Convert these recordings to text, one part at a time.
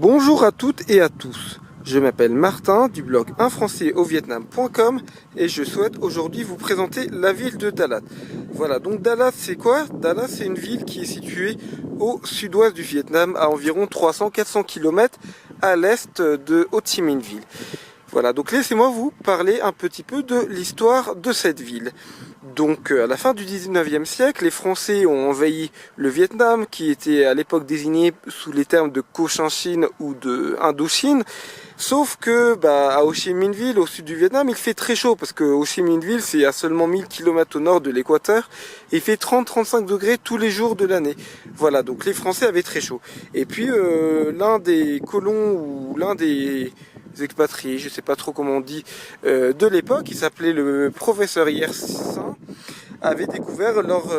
Bonjour à toutes et à tous, je m'appelle Martin du blog unfrançaisauvietnam.com et je souhaite aujourd'hui vous présenter la ville de Dalat. Voilà, donc Dalat c'est quoi? Dalat c'est une ville qui est située au sud-ouest du Vietnam à environ 300-400 km à l'est de Ho Chi Minh Ville. Voilà, donc laissez-moi vous parler un petit peu de l'histoire de cette ville. Donc à la fin du 19e siècle, les Français ont envahi le Vietnam, qui était à l'époque désigné sous les termes de Cochinchine ou de Indochine. Sauf que à Ho Chi Minh Ville, au sud du Vietnam, il fait très chaud, parce que Ho Chi Minh Ville, c'est à seulement 1000 km au nord de l'équateur, et il fait 30-35 degrés tous les jours de l'année. Voilà, donc les Français avaient très chaud. Et puis l'un des colons, ou l'un des expatriés, je sais pas trop comment on dit, de l'époque, il s'appelait le professeur Yersin, avait découvert lors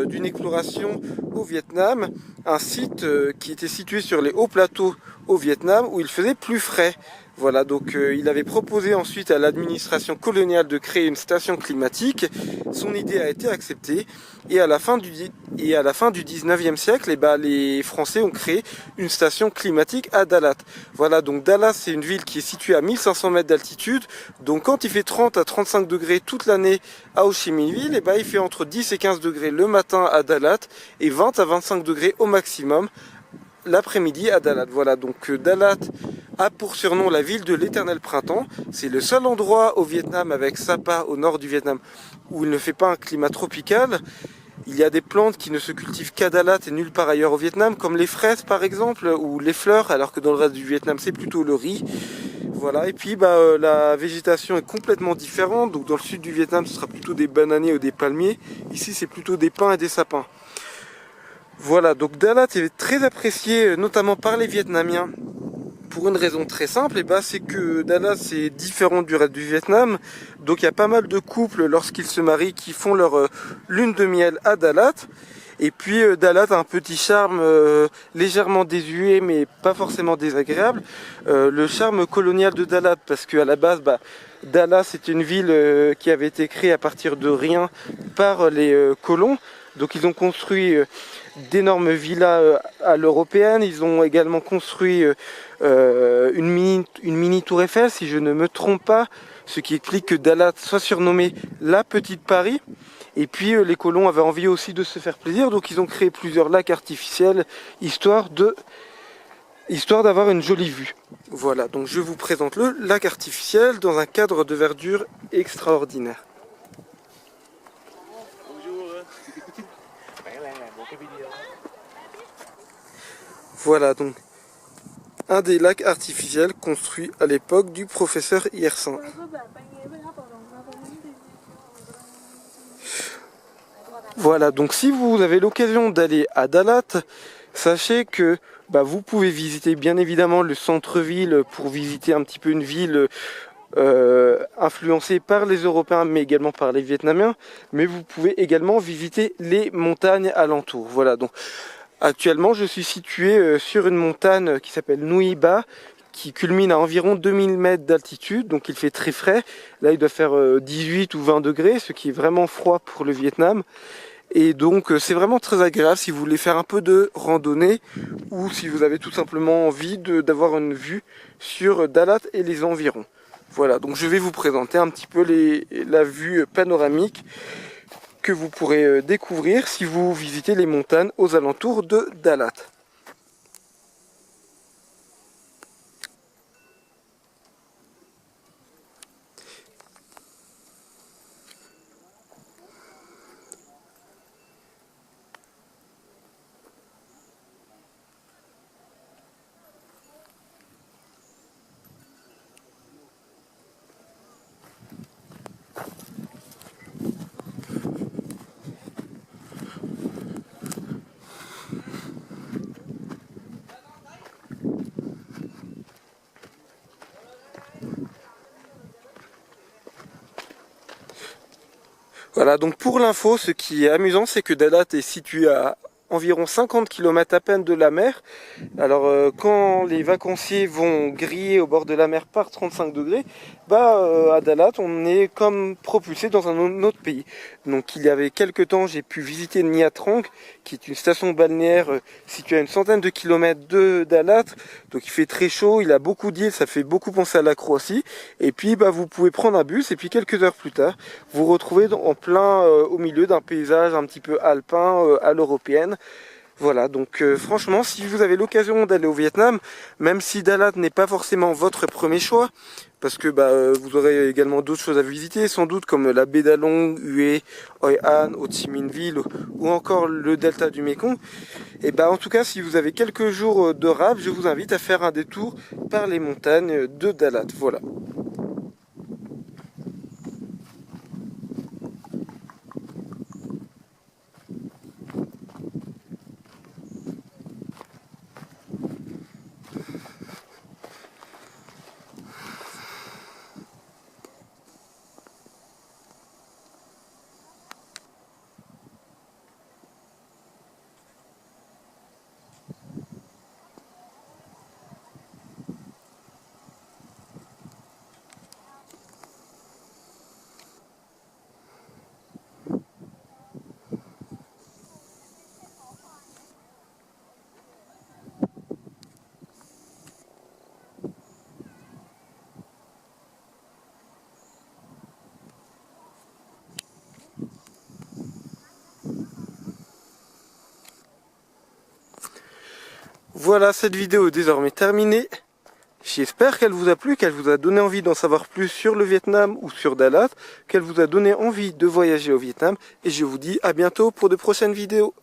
d'une exploration au Vietnam un site qui était situé sur les hauts plateaux au Vietnam où il faisait plus frais. Voilà, donc il avait proposé ensuite à l'administration coloniale de créer une station climatique. Son idée a été acceptée et à la fin du 19e siècle, les Français ont créé une station climatique à Dalat. Voilà, donc Dalat c'est une ville qui est située à 1500 mètres d'altitude. Donc quand il fait 30 à 35 degrés toute l'année à Ho Chi Minh Ville, il fait entre 10 et 15 degrés le matin à Dalat et 20 à 25 degrés au maximum l'après-midi à Dalat. Voilà, donc Dalat a pour surnom la ville de l'éternel printemps. C'est le seul endroit au Vietnam avec Sapa au nord du Vietnam où il ne fait pas un climat tropical. Il y a des plantes qui ne se cultivent qu'à Dalat et nulle part ailleurs au Vietnam, comme les fraises par exemple, ou les fleurs, alors que dans le reste du Vietnam c'est plutôt le riz. Voilà, et puis la végétation est complètement différente. Donc dans le sud du Vietnam ce sera plutôt des bananiers ou des palmiers. Ici c'est plutôt des pins et des sapins. Voilà, donc Dalat est très apprécié notamment par les Vietnamiens pour une raison très simple, c'est que Dalat c'est différent du reste du Vietnam. Donc il y a pas mal de couples lorsqu'ils se marient qui font leur lune de miel à Dalat. Et puis Dalat a un petit charme légèrement désuet mais pas forcément désagréable. Le charme colonial de Dalat, parce qu'à la base Dalat c'est une ville qui avait été créée à partir de rien par les colons. Donc ils ont construit d'énormes villas à l'européenne. Ils ont également construit une mini tour Eiffel, si je ne me trompe pas, ce qui explique que Dalat soit surnommé la petite Paris. Et puis les colons avaient envie aussi de se faire plaisir, donc ils ont créé plusieurs lacs artificiels, histoire d'avoir une jolie vue. Voilà, donc je vous présente le lac artificiel dans un cadre de verdure extraordinaire. Voilà donc un des lacs artificiels construits à l'époque du professeur Yersin. Voilà, donc si vous avez l'occasion d'aller à Dalat, sachez que vous pouvez visiter bien évidemment le centre-ville pour visiter un petit peu une ville influencée par les Européens mais également par les Vietnamiens, mais vous pouvez également visiter les montagnes alentours. Voilà, donc actuellement je suis situé sur une montagne qui s'appelle Nui Ba, qui culmine à environ 2000 mètres d'altitude, donc il fait très frais. Là il doit faire 18 ou 20 degrés, ce qui est vraiment froid pour le Vietnam. Et donc c'est vraiment très agréable si vous voulez faire un peu de randonnée ou si vous avez tout simplement envie d'avoir une vue sur Dalat et les environs. Voilà, donc je vais vous présenter un petit peu la vue panoramique que vous pourrez découvrir si vous visitez les montagnes aux alentours de Dalat. Voilà, donc pour l'info, ce qui est amusant, c'est que Dalat est situé à environ 50 km à peine de la mer. Alors quand les vacanciers vont griller au bord de la mer par 35 degrés, à Dalat on est comme propulsé dans un autre pays. Donc il y avait quelques temps j'ai pu visiter Nha Trang, qui est une station balnéaire située à une centaine de kilomètres de Dalat. Donc il fait très chaud, il a beaucoup d'îles, ça fait beaucoup penser à la Croatie. Et puis vous pouvez prendre un bus et puis quelques heures plus tard vous retrouvez en plein au milieu d'un paysage un petit peu alpin à l'européenne. Voilà, donc franchement, si vous avez l'occasion d'aller au Vietnam, même si Dalat n'est pas forcément votre premier choix, parce que vous aurez également d'autres choses à visiter, sans doute comme la baie d'Along, Hue, Hoi An, Ho Chi Minh Ville ou encore le delta du Mekong. Et en tout cas, si vous avez quelques jours de rab, je vous invite à faire un détour par les montagnes de Dalat. Voilà. Voilà, cette vidéo est désormais terminée. J'espère qu'elle vous a plu, qu'elle vous a donné envie d'en savoir plus sur le Vietnam ou sur Dalat, qu'elle vous a donné envie de voyager au Vietnam. Et je vous dis à bientôt pour de prochaines vidéos.